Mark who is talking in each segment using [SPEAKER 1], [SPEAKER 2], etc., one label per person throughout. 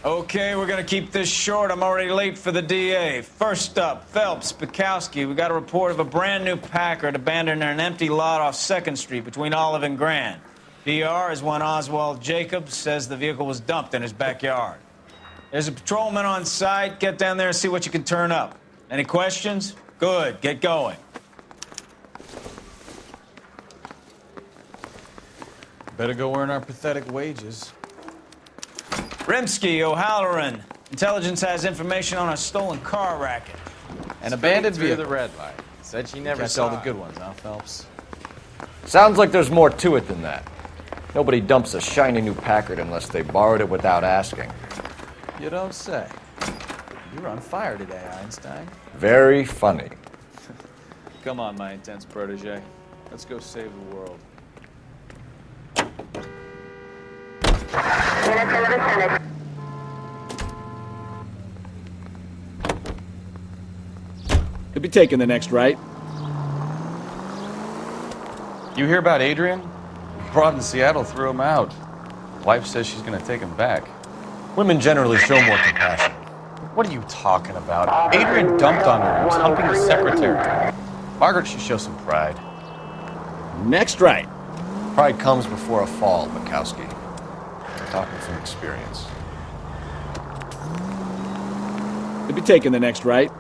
[SPEAKER 1] Okay, we're gonna keep this short. I'm already late for the DA. First up, Phelps, Bukowski. We got a report of a brand new Packard abandoned in an empty lot off 2nd Street between Olive and Grand. PR is one Oswald Jacobs says the vehicle was dumped in his backyard. There's a patrolman on site. Get down there and see what you can turn up. Any questions? Good, get going.
[SPEAKER 2] Better go earn our pathetic wages.
[SPEAKER 1] Rimsky, O'Halloran. Intelligence has information on a stolen car racket.
[SPEAKER 2] An abandoned vehicle. The red light. Said she never saw the good ones, huh, Phelps?
[SPEAKER 3] Sounds like there's more to it than that. Nobody dumps a shiny new Packard unless they borrowed it without asking.
[SPEAKER 2] You don't say. You're on fire today, Einstein.
[SPEAKER 3] Very funny.
[SPEAKER 2] Come on, my intense protege. Let's go save the world.
[SPEAKER 4] Could be taking the next right.
[SPEAKER 2] You hear about Adrian? Broad in Seattle threw him out. Wife says she's gonna take him back.
[SPEAKER 3] Women generally show more compassion.
[SPEAKER 2] What are you talking about? Adrian dumped on her. He was humping his secretary. Margaret should show some pride.
[SPEAKER 4] Next right.
[SPEAKER 3] Pride comes before a fall, Bukowski. I'm talking from experience.
[SPEAKER 4] Could be taking the next right.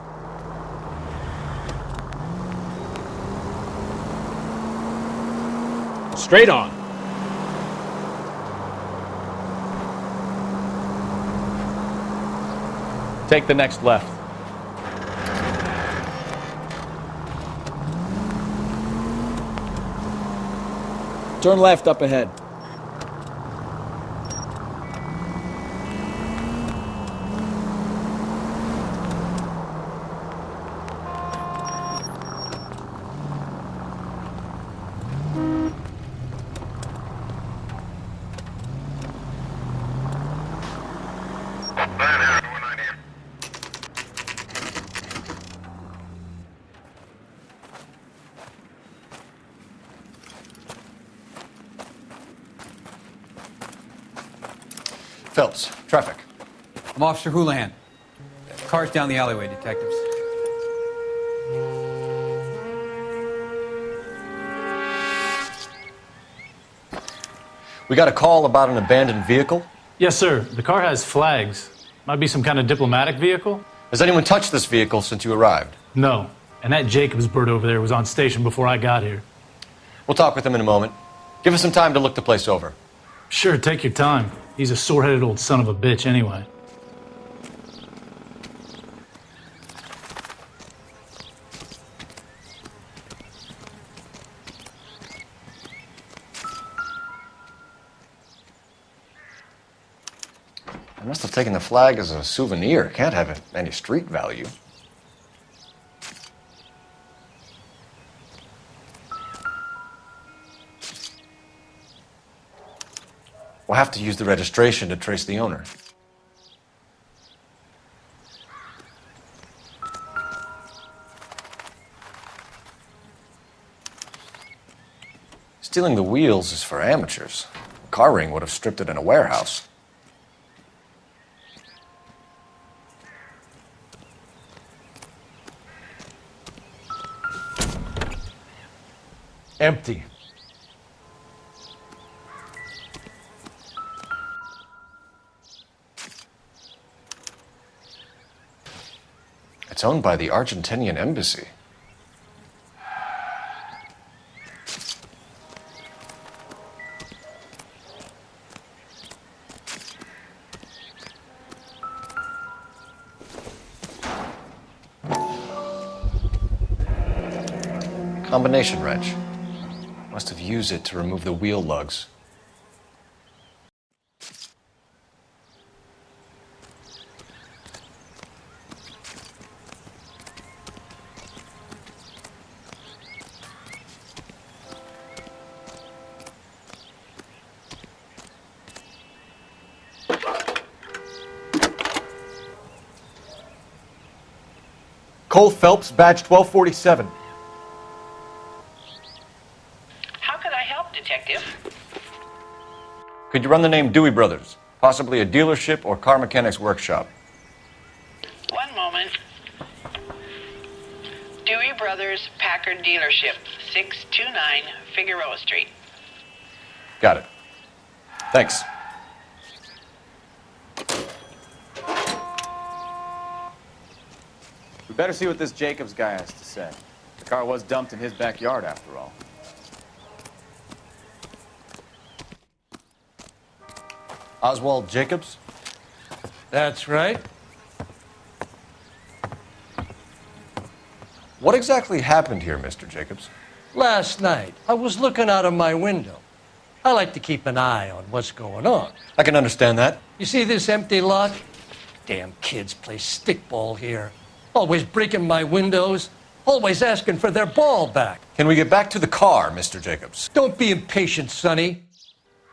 [SPEAKER 4] Straight on.
[SPEAKER 2] Take the next left.
[SPEAKER 4] Turn left up ahead.
[SPEAKER 3] Phelps, traffic.
[SPEAKER 5] I'm Officer Houlihan. Car's down the alleyway, detectives.
[SPEAKER 3] We got a call about an abandoned vehicle.
[SPEAKER 6] Yes, sir. The car has flags. Might be some kind of diplomatic vehicle.
[SPEAKER 3] Has anyone touched this vehicle since you arrived?
[SPEAKER 6] No. And that Jacobs bird over there was on station before I got here.
[SPEAKER 3] We'll talk with him in a moment. Give us some time to look the place over.
[SPEAKER 6] Sure, take your time. He's a sore-headed old son of a bitch anyway.
[SPEAKER 3] I must have taken the flag as a souvenir. Can't have any street value. We'll have to use the registration to trace the owner. Stealing the wheels is for amateurs. A car ring would have stripped it in a warehouse. Empty. It's owned by the Argentinian embassy. Combination wrench. Must have used it to remove the wheel lugs. Cole Phelps, badge 1247.
[SPEAKER 7] How can I help, Detective?
[SPEAKER 3] Could you run the name Dewey Brothers? Possibly a dealership or car mechanic's workshop.
[SPEAKER 7] One moment. Dewey Brothers Packard Dealership, 629 Figueroa Street.
[SPEAKER 3] Got it. Thanks.
[SPEAKER 2] We better see what this Jacobs guy has to say. The car was dumped in his backyard, after all.
[SPEAKER 3] Oswald Jacobs?
[SPEAKER 8] That's right.
[SPEAKER 3] What exactly happened here, Mr. Jacobs?
[SPEAKER 8] Last night, I was looking out of my window. I like to keep an eye on what's going on.
[SPEAKER 3] I can understand that.
[SPEAKER 8] You see this empty lot? Damn kids play stickball here. Always breaking my windows. Always asking for their ball back.
[SPEAKER 3] Can we get back to the car, Mr. Jacobs?
[SPEAKER 8] Don't be impatient, Sonny.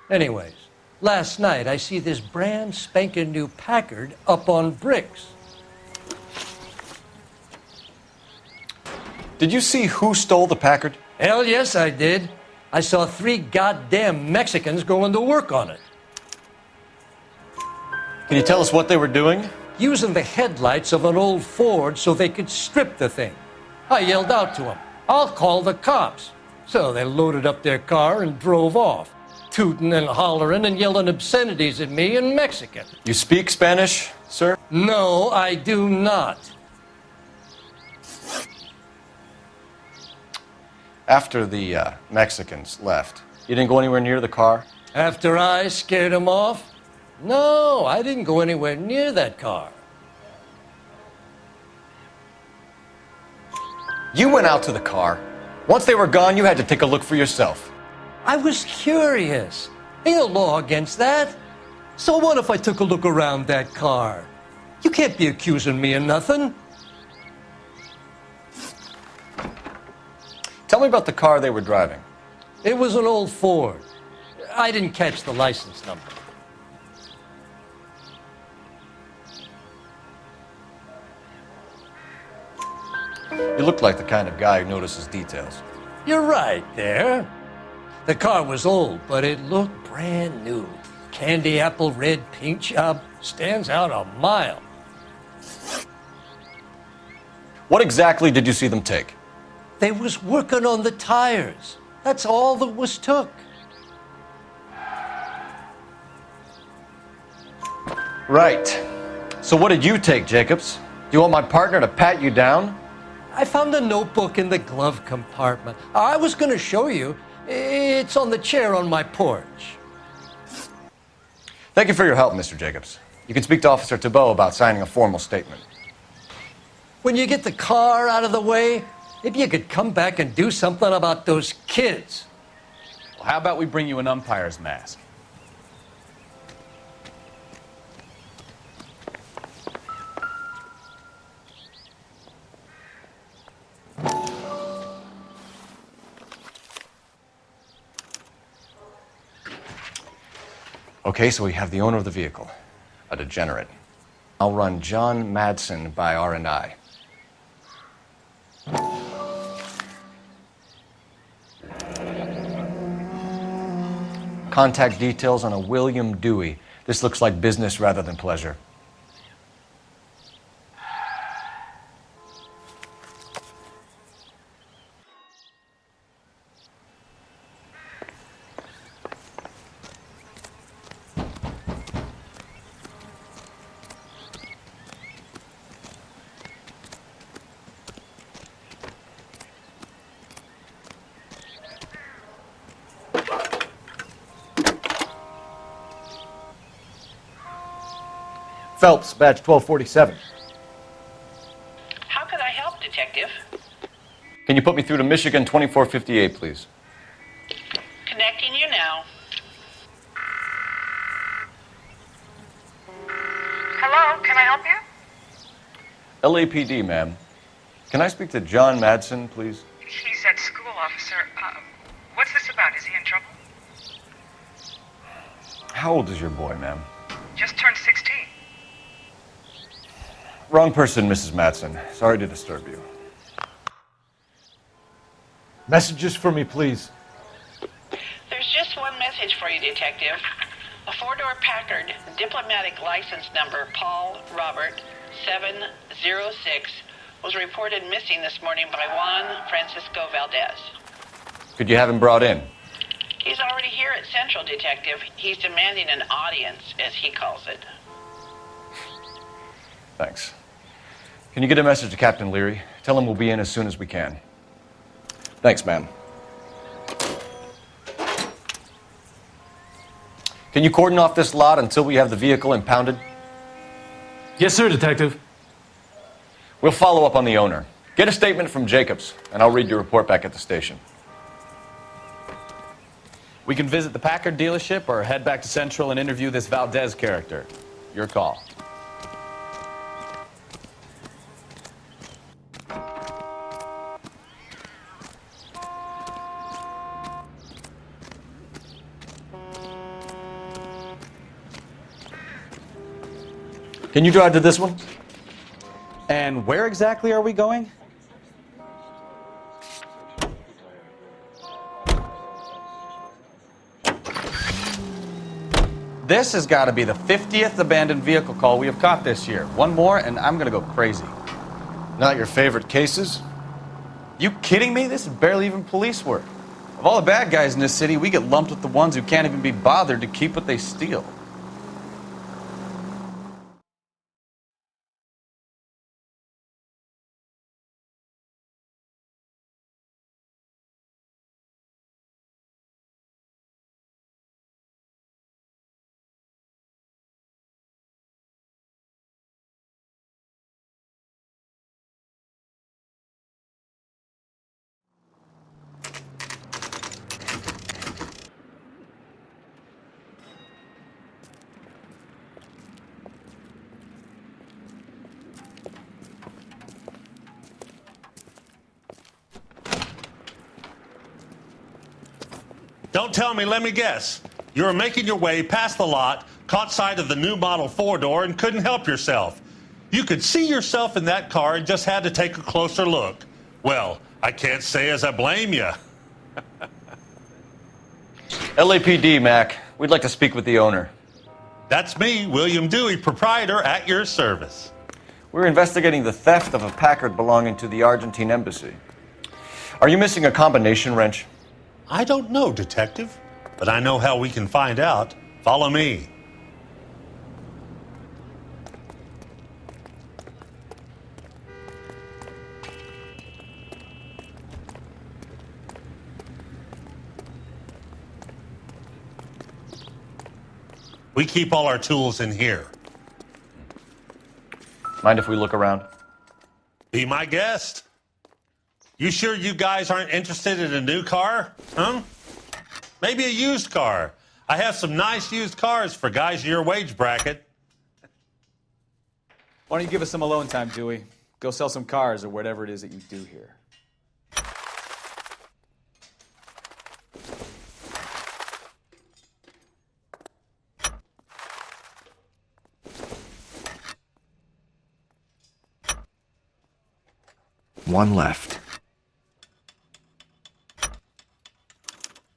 [SPEAKER 8] Anyways, last night I see this brand spanking new Packard up on bricks.
[SPEAKER 3] Did you see who stole the Packard?
[SPEAKER 8] Hell yes, I did. I saw 3 goddamn Mexicans going to work on it.
[SPEAKER 3] Can you tell us what they were doing?
[SPEAKER 8] Using the headlights of an old Ford so they could strip the thing. I yelled out to them, "I'll call the cops." So they loaded up their car and drove off, tooting and hollering and yelling obscenities at me in Mexican.
[SPEAKER 3] You speak Spanish, sir?
[SPEAKER 8] No, I do not.
[SPEAKER 3] After the Mexicans left, you didn't go anywhere near the car?
[SPEAKER 8] After I scared them off? No, I didn't go anywhere near that car.
[SPEAKER 3] You went out to the car. Once they were gone, you had to take a look for yourself.
[SPEAKER 8] I was curious. Ain't no law against that. So what if I took a look around that car? You can't be accusing me of nothing.
[SPEAKER 3] Tell me about the car they were driving.
[SPEAKER 8] It was an old Ford. I didn't catch the license number.
[SPEAKER 3] You look like the kind of guy who notices details.
[SPEAKER 8] You're right there. The car was old, but it looked brand new. Candy apple red paint job stands out a mile.
[SPEAKER 3] What exactly did you see them take?
[SPEAKER 8] They was working on the tires. That's all that was took.
[SPEAKER 3] Right. So what did you take, Jacobs? Do you want my partner to pat you down?
[SPEAKER 8] I found a notebook in the glove compartment. I was going to show you. It's on the chair on my porch.
[SPEAKER 3] Thank you for your help, Mr. Jacobs. You can speak to Officer Thibault about signing a formal statement.
[SPEAKER 8] When you get the car out of the way, maybe you could come back and do something about those kids.
[SPEAKER 2] Well, how about we bring you an umpire's mask?
[SPEAKER 3] Okay, so we have the owner of the vehicle, a degenerate. I'll run John Madsen by R&I. Contact details on a William Dewey. This looks like business rather than pleasure. Phelps, badge 1247.
[SPEAKER 7] How can I help, Detective?
[SPEAKER 3] Can you put me through to Michigan 2458, please?
[SPEAKER 7] Connecting you now.
[SPEAKER 9] Hello, can I help you?
[SPEAKER 3] LAPD, ma'am. Can I speak to John Madsen, please?
[SPEAKER 9] He's at school, officer. What's this about? Is he in trouble?
[SPEAKER 3] How old is your boy, ma'am?
[SPEAKER 9] Just turned 16.
[SPEAKER 3] Wrong person, Mrs. Madsen. Sorry to disturb you.
[SPEAKER 6] Messages for me, please.
[SPEAKER 7] There's just one message for you, Detective. A four-door Packard, diplomatic license number Paul Robert 706, was reported missing this morning by Juan Francisco Valdez.
[SPEAKER 3] Could you have him brought in?
[SPEAKER 7] He's already here at Central, Detective. He's demanding an audience, as he calls it.
[SPEAKER 3] Thanks. Can you get a message to Captain Leary? Tell him we'll be in as soon as we can. Thanks, ma'am. Can you cordon off this lot until we have the vehicle impounded?
[SPEAKER 6] Yes, sir, Detective.
[SPEAKER 3] We'll follow up on the owner. Get a statement from Jacobs, and I'll read your report back at the station.
[SPEAKER 2] We can visit the Packard dealership or head back to Central and interview this Valdez character. Your call.
[SPEAKER 3] Can you drive to this one?
[SPEAKER 2] And where exactly are we going? This has got to be the 50th abandoned vehicle call we have caught this year. One more and I'm going to go crazy.
[SPEAKER 3] Not your favorite cases?
[SPEAKER 2] You kidding me? This is barely even police work. Of all the bad guys in this city, we get lumped with the ones who can't even be bothered to keep what they steal.
[SPEAKER 10] Don't tell me, let me guess. You were making your way past the lot, caught sight of the new model four-door, and couldn't help yourself. You could see yourself in that car and just had to take a closer look. Well, I can't say as I blame you.
[SPEAKER 3] LAPD, Mac. We'd like to speak with the owner.
[SPEAKER 10] That's me, William Dewey, proprietor, at your service.
[SPEAKER 3] We're investigating the theft of a Packard belonging to the Argentine embassy. Are you missing a combination wrench?
[SPEAKER 10] I don't know, Detective, but I know how we can find out. Follow me. We keep all our tools in here.
[SPEAKER 3] Mind if we look around?
[SPEAKER 10] Be my guest. You sure you guys aren't interested in a new car? Huh? Maybe a used car. I have some nice used cars for guys in your wage bracket.
[SPEAKER 4] Why don't you give us some alone time, Dewey? Go sell some cars or whatever it is that you do here.
[SPEAKER 3] One left.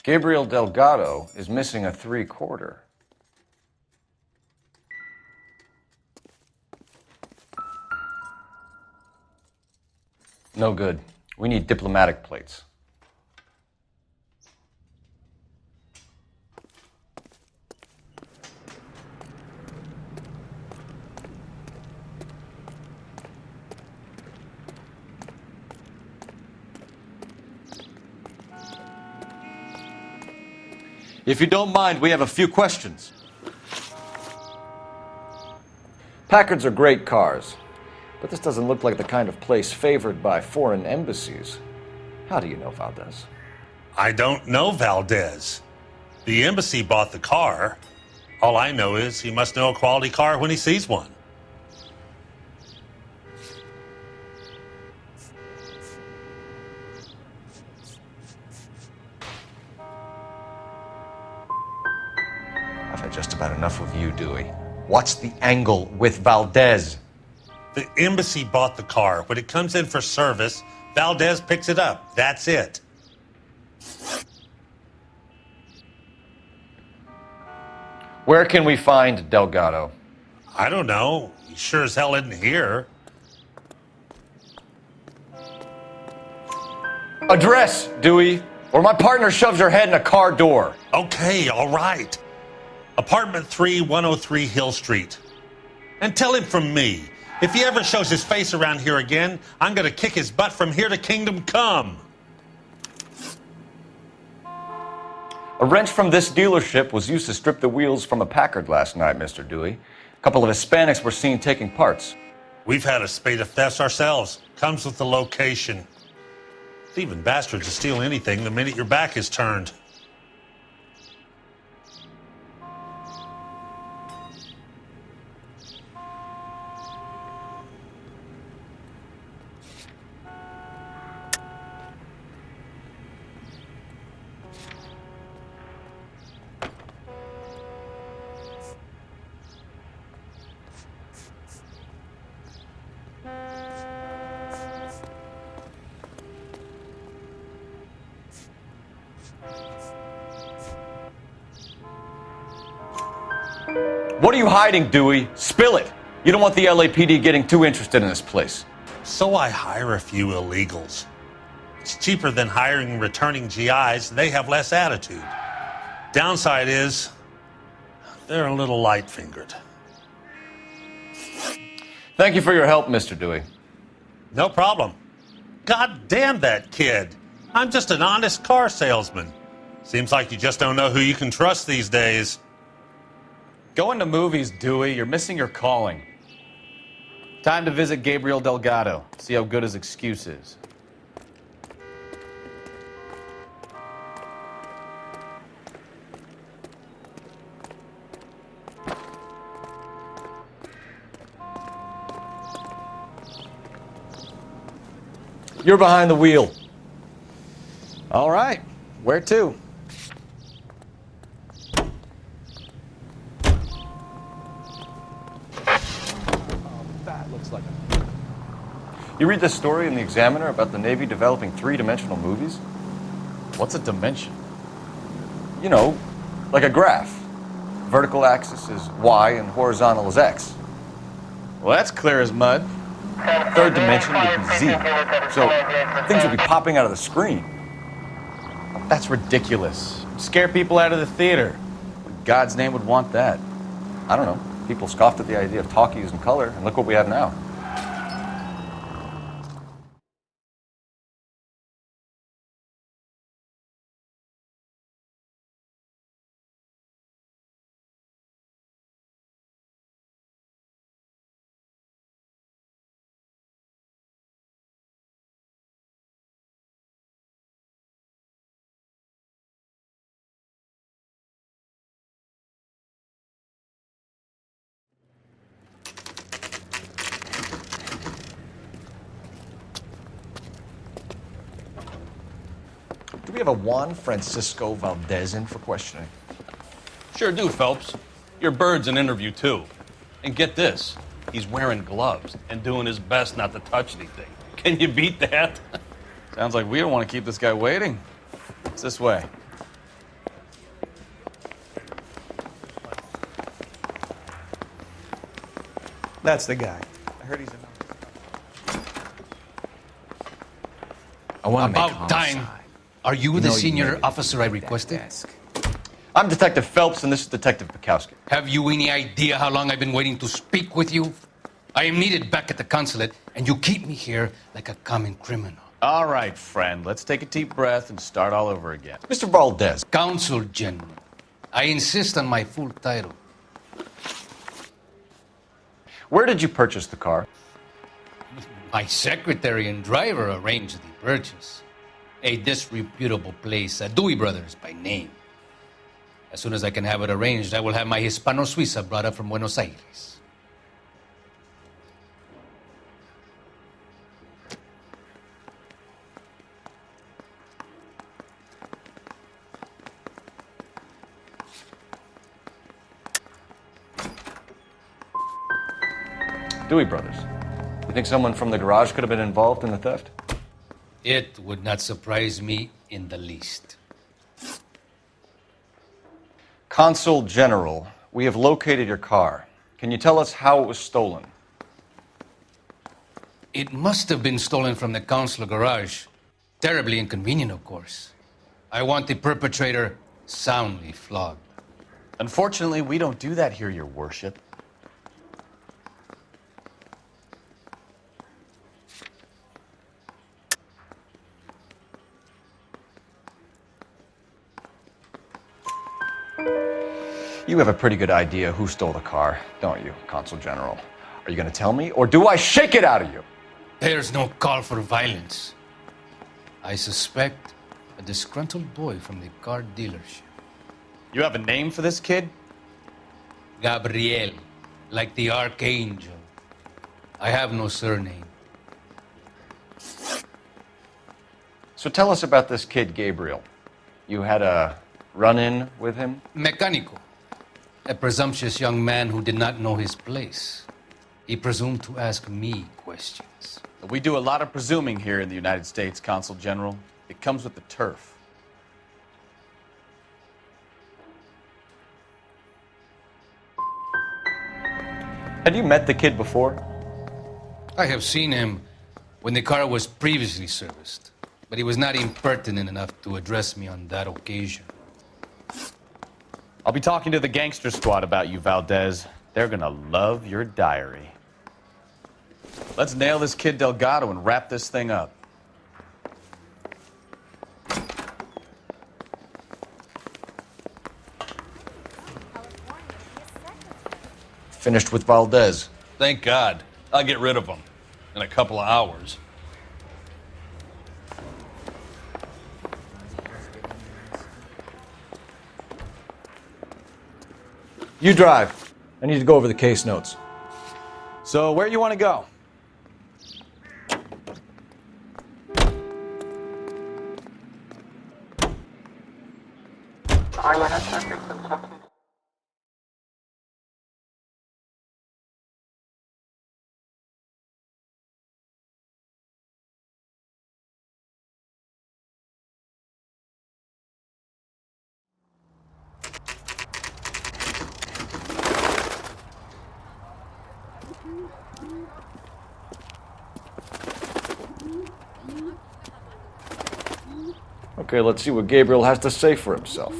[SPEAKER 3] Gabriel Delgado is missing a 3/4. No good. We need diplomatic plates. If you don't mind, we have a few questions. Packards are great cars, but this doesn't look like the kind of place favored by foreign embassies. How do you know Valdez?
[SPEAKER 10] I don't know Valdez. The embassy bought the car. All I know is he must know a quality car when he sees one.
[SPEAKER 3] I've had just about enough of you, Dewey. What's the angle with Valdez?
[SPEAKER 10] The embassy bought the car. When it comes in for service, Valdez picks it up. That's it.
[SPEAKER 3] Where can we find Delgado?
[SPEAKER 10] I don't know. He sure as hell isn't here.
[SPEAKER 3] Address, Dewey, or my partner shoves her head in a car door.
[SPEAKER 10] Okay, all right. Apartment 3, 103 Hill Street. And tell him from me, if he ever shows his face around here again, I'm going to kick his butt from here to kingdom come.
[SPEAKER 3] A wrench from this dealership was used to strip the wheels from a Packard last night, Mr. Dewey. A couple of Hispanics were seen taking parts.
[SPEAKER 10] We've had a spate of thefts ourselves. Comes with the location. Thieving bastards will steal anything the minute your back is turned.
[SPEAKER 3] What are you hiding, Dewey? Spill it. You don't want the LAPD getting too interested in this place.
[SPEAKER 10] So I hire a few illegals. It's cheaper than hiring returning GIs. They have less attitude. Downside is, they're a little light-fingered.
[SPEAKER 3] Thank you for your help, Mr. Dewey.
[SPEAKER 10] No problem. God damn that kid. I'm just an honest car salesman. Seems like you just don't know who you can trust these days.
[SPEAKER 2] Going to movies, Dewey. You're missing your calling. Time to visit Gabriel Delgado. See how good his excuse is.
[SPEAKER 3] You're behind the wheel.
[SPEAKER 2] All right. Where to?
[SPEAKER 3] You read this story in the Examiner about the Navy developing three-dimensional movies?
[SPEAKER 2] What's a dimension?
[SPEAKER 3] You know, like a graph. Vertical axis is Y and horizontal is X.
[SPEAKER 2] Well, that's clear as mud.
[SPEAKER 3] Third dimension would be Z. So things would be popping out of the screen.
[SPEAKER 2] That's ridiculous. Scare people out of the theater. In God's name would want that.
[SPEAKER 3] I don't know. People scoffed at the idea of talkies in color, and look what we have now. Do we have a Juan Francisco Valdez in for questioning?
[SPEAKER 11] Sure do, Phelps. Your bird's an interview, too. And get this, he's wearing gloves and doing his best not to touch anything. Can you beat that?
[SPEAKER 2] Sounds like we don't want to keep this guy waiting. It's this way.
[SPEAKER 1] That's the guy. I heard he's
[SPEAKER 8] I want to About time. Are you the senior officer I requested?
[SPEAKER 3] I'm Detective Phelps, and this is Detective Bukowski.
[SPEAKER 8] Have you any idea how long I've been waiting to speak with you? I am needed back at the consulate, and you keep me here like a common criminal.
[SPEAKER 2] All right, friend. Let's take a deep breath and start all over again.
[SPEAKER 3] Mr. Valdez.
[SPEAKER 8] Consul General. I insist on my full title.
[SPEAKER 3] Where did you purchase the car?
[SPEAKER 8] My secretary and driver arranged the purchase. A disreputable place, Dewey Brothers by name. As soon as I can have it arranged, I will have my Hispano Suiza brought up from Buenos Aires.
[SPEAKER 3] Dewey Brothers. You think someone from the garage could have been involved in the theft?
[SPEAKER 8] It would not surprise me in the least.
[SPEAKER 3] Consul General, We have located your car. Can you tell us how it was stolen?
[SPEAKER 12] It must have been stolen from the consular garage. Terribly inconvenient, of course. I want the perpetrator soundly flogged.
[SPEAKER 2] Unfortunately, we don't do that here, Your Worship.
[SPEAKER 3] You have a pretty good idea who stole the car, don't you, Consul General? Are you going to tell me, or do I shake it out of you?
[SPEAKER 12] There's no call for violence. I suspect a disgruntled boy from the car dealership.
[SPEAKER 2] You have a name for this kid?
[SPEAKER 12] Gabriel, like the archangel. I have no surname.
[SPEAKER 3] So tell us about this kid, Gabriel. You had a run-in with him?
[SPEAKER 12] Mecánico. A presumptuous young man who did not know his place. He presumed to ask me questions.
[SPEAKER 2] We do a lot of presuming here in the United States, Consul General. It comes with the turf.
[SPEAKER 3] Had you met the kid before?
[SPEAKER 12] I have seen him when the car was previously serviced, but he was not impertinent enough to address me on that occasion.
[SPEAKER 2] I'll be talking to the gangster squad about you, Valdez. They're gonna love your diary. Let's nail this kid Delgado and wrap this thing up.
[SPEAKER 3] Finished with Valdez.
[SPEAKER 11] Thank God. I'll get rid of him in a couple of hours.
[SPEAKER 3] You drive. I need to go over the case notes.
[SPEAKER 2] So, where you want to go?
[SPEAKER 3] Okay, let's see what Gabriel has to say for himself.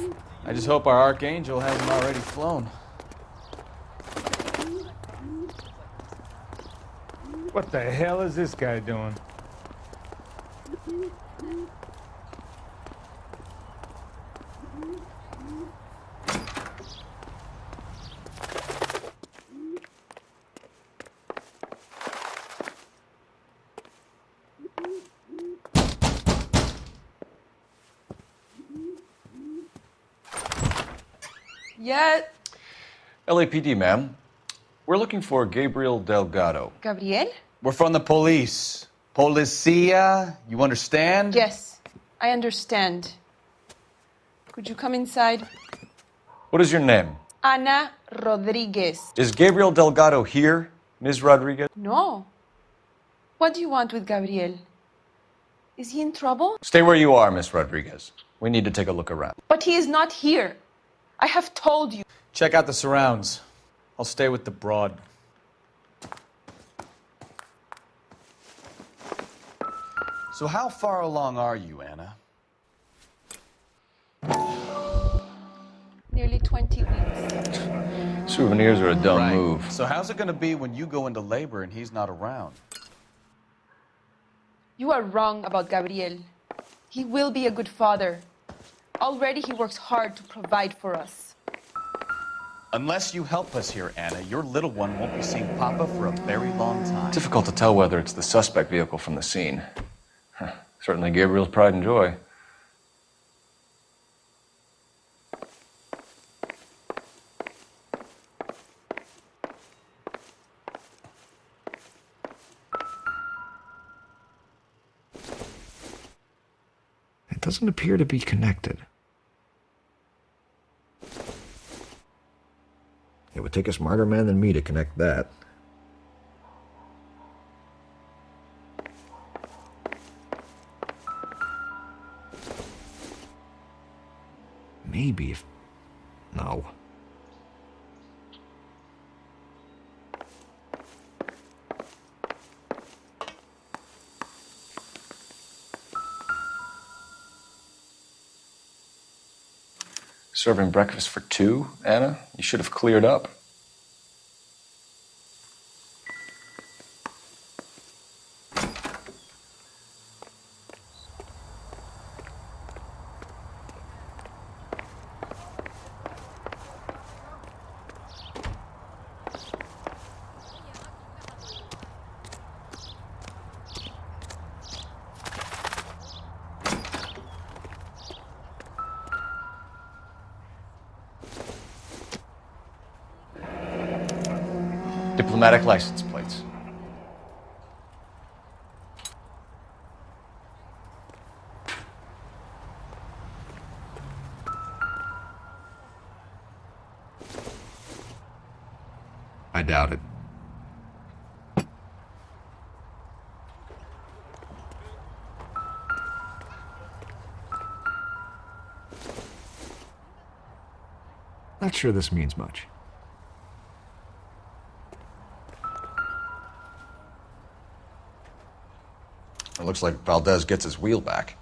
[SPEAKER 1] I just hope our archangel hasn't already flown.
[SPEAKER 13] What the hell is this guy doing?
[SPEAKER 14] Yeah.
[SPEAKER 3] LAPD, ma'am. We're looking for Gabriel Delgado.
[SPEAKER 14] Gabriel?
[SPEAKER 2] We're from the police. Policia, you understand?
[SPEAKER 14] Yes, I understand. Could you come inside?
[SPEAKER 3] What is your name?
[SPEAKER 14] Ana Rodriguez.
[SPEAKER 3] Is Gabriel Delgado here, Ms. Rodriguez?
[SPEAKER 14] No. What do you want with Gabriel? Is he in trouble?
[SPEAKER 3] Stay where you are, Ms. Rodriguez. We need to take a look around.
[SPEAKER 14] But he is not here. I have told you.
[SPEAKER 1] Check out the surrounds. I'll stay with the broad.
[SPEAKER 2] So how far along are you, Anna?
[SPEAKER 14] Nearly 20 weeks.
[SPEAKER 3] Souvenirs are a dumb move.
[SPEAKER 2] So how's it going to be when you go into labor and he's not around?
[SPEAKER 14] You are wrong about Gabriel. He will be a good father. Already he works hard to provide for us.
[SPEAKER 2] Unless you help us here, Anna, your little one won't be seeing Papa for a very long time.
[SPEAKER 3] Difficult to tell whether it's the suspect vehicle from the scene. Certainly Gabriel's pride and joy. It doesn't appear to be connected. It would take a smarter man than me to connect that. Maybe if... No. Serving breakfast for two, Anna? You should have cleared up. Diplomatic license plates. I doubt it.
[SPEAKER 15] Not sure this means much.
[SPEAKER 3] It looks like Valdez gets his wheel back.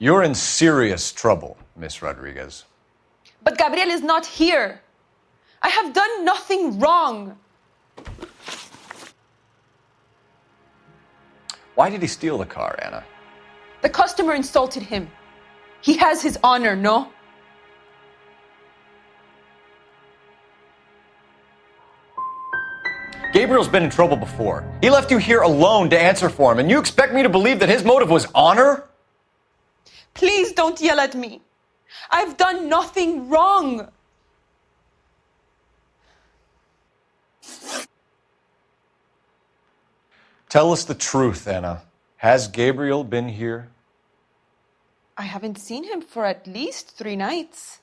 [SPEAKER 3] You're in serious trouble, Miss Rodriguez.
[SPEAKER 14] But Gabriel is not here. I have done nothing wrong.
[SPEAKER 3] Why did he steal the car, Anna?
[SPEAKER 14] The customer insulted him. He has his honor, no?
[SPEAKER 3] Gabriel's been in trouble before. He left you here alone to answer for him, and you expect me to believe that his motive was honor?
[SPEAKER 14] Please don't yell at me. I've done nothing wrong.
[SPEAKER 3] Tell us the truth, Anna. Has Gabriel been here?
[SPEAKER 14] I haven't seen him for at least 3 nights.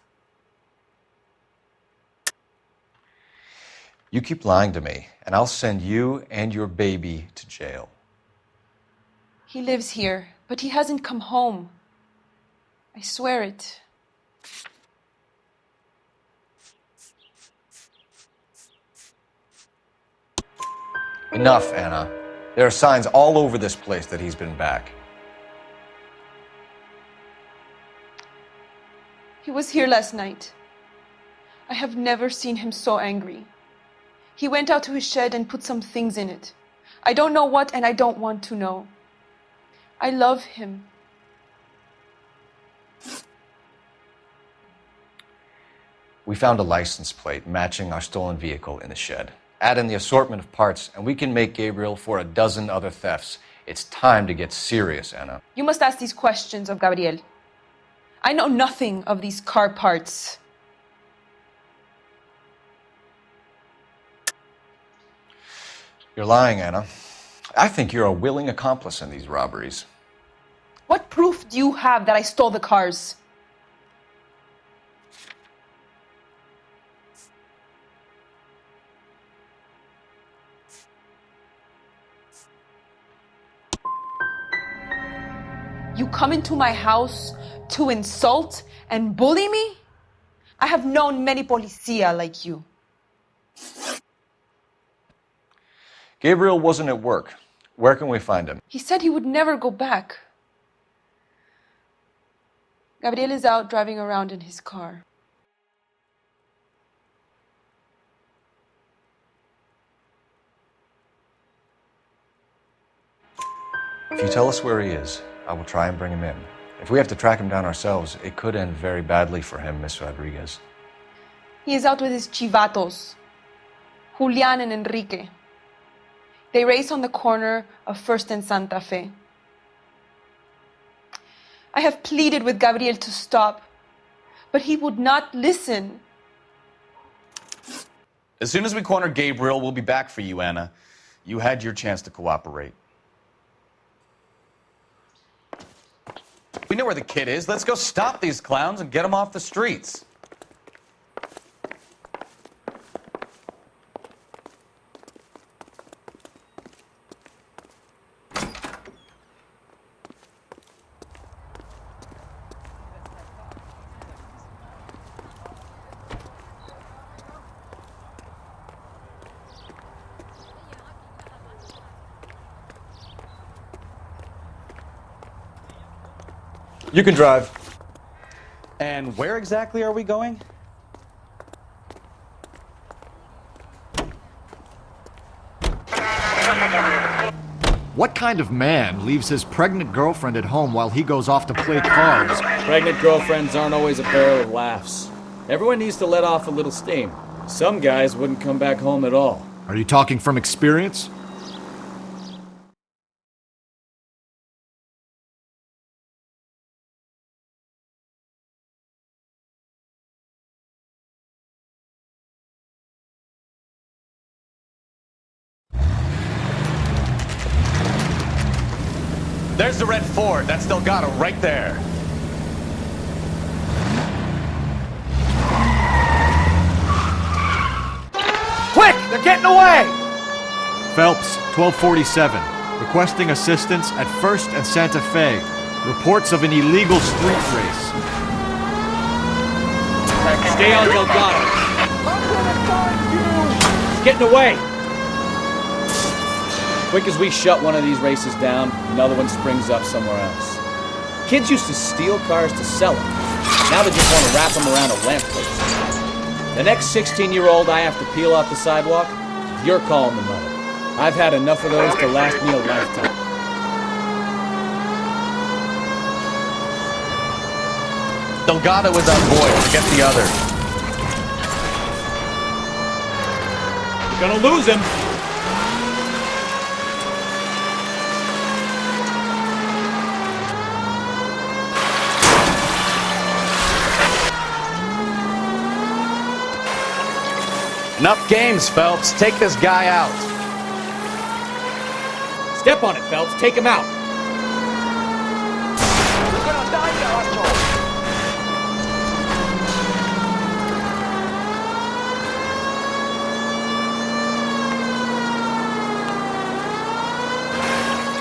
[SPEAKER 3] You keep lying to me, and I'll send you and your baby to jail.
[SPEAKER 14] He lives here, but he hasn't come home. I swear it.
[SPEAKER 3] Enough, Anna. There are signs all over this place that he's been back.
[SPEAKER 14] He was here last night. I have never seen him so angry. He went out to his shed and put some things in it. I don't know what, and I don't want to know. I love him.
[SPEAKER 3] We found a license plate matching our stolen vehicle in the shed. Add in the assortment of parts, and we can make Gabriel for a dozen other thefts. It's time to get serious, Anna.
[SPEAKER 14] You must ask these questions of Gabriel. I know nothing of these car parts.
[SPEAKER 3] You're lying, Anna. I think you're a willing accomplice in these robberies.
[SPEAKER 14] What proof do you have that I stole the cars? You come into my house to insult and bully me? I have known many policia like you.
[SPEAKER 3] Gabriel wasn't at work. Where can we find him?
[SPEAKER 14] He said he would never go back. Gabriel is out driving around in his car.
[SPEAKER 3] If you tell us where he is, I will try and bring him in. If we have to track him down ourselves, it could end very badly for him, Miss Rodriguez.
[SPEAKER 14] He is out with his chivatos, Julian and Enrique. They race on the corner of First and Santa Fe. I have pleaded with Gabriel to stop, but he would not listen.
[SPEAKER 2] As soon as we corner Gabriel, we'll be back for you, Anna. You had your chance to cooperate. We know where the kid is. Let's go stop these clowns and get them off the streets.
[SPEAKER 4] You can drive. And where exactly are we going?
[SPEAKER 15] What kind of man leaves his pregnant girlfriend at home while he goes off to play cards?
[SPEAKER 4] Pregnant girlfriends aren't always a barrel of laughs. Everyone needs to let off a little steam. Some guys wouldn't come back home at all.
[SPEAKER 15] Are you talking from experience?
[SPEAKER 2] There's the red Ford. That's Delgado right there.
[SPEAKER 1] Quick! They're getting away!
[SPEAKER 15] Phelps, 1247. Requesting assistance at 1st and Santa Fe. Reports of an illegal street race.
[SPEAKER 5] Stay on Delgado.
[SPEAKER 1] I'm gonna find you!
[SPEAKER 4] He's getting away! Quick as we shut one of these races down, another one springs up somewhere else. Kids used to steal cars to sell them. Now they just want to wrap them around a lamppost. The next 16-year-old I have to peel off the sidewalk, you're calling the mother. I've had enough of those to last me a lifetime.
[SPEAKER 2] Delgado is our boy. Forget the others.
[SPEAKER 5] Gonna lose him.
[SPEAKER 2] Enough games, Phelps. Take this guy out.
[SPEAKER 5] Step on it, Phelps. Take him out.
[SPEAKER 1] You're gonna die, you asshole!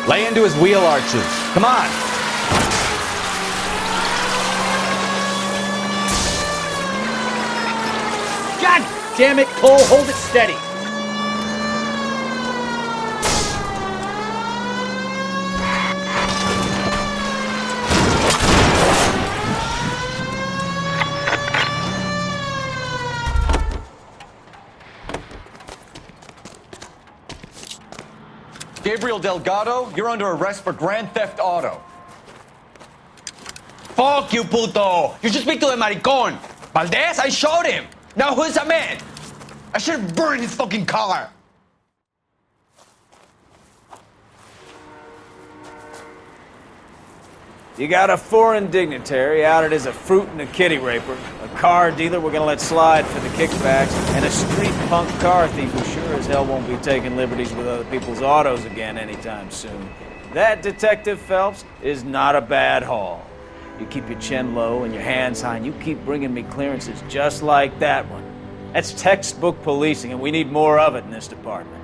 [SPEAKER 2] Lay into his wheel arches. Come on.
[SPEAKER 5] God damn it, Cole. Hold it steady.
[SPEAKER 2] Gabriel Delgado, you're under arrest for grand theft auto.
[SPEAKER 16] Fuck you, puto! You should speak to the maricon! Valdez, I showed him! Now who's the man? I should have burned his fucking car!
[SPEAKER 1] You got a foreign dignitary outed as a fruit and a kitty raper, a car dealer we're gonna let slide for the kickbacks, and a street punk car thief who sure as hell won't be taking liberties with other people's autos again anytime soon. That, Detective Phelps, is not a bad haul. You keep your chin low and your hands high, and you keep bringing me clearances just like that one. That's textbook policing, and we need more of it in this department.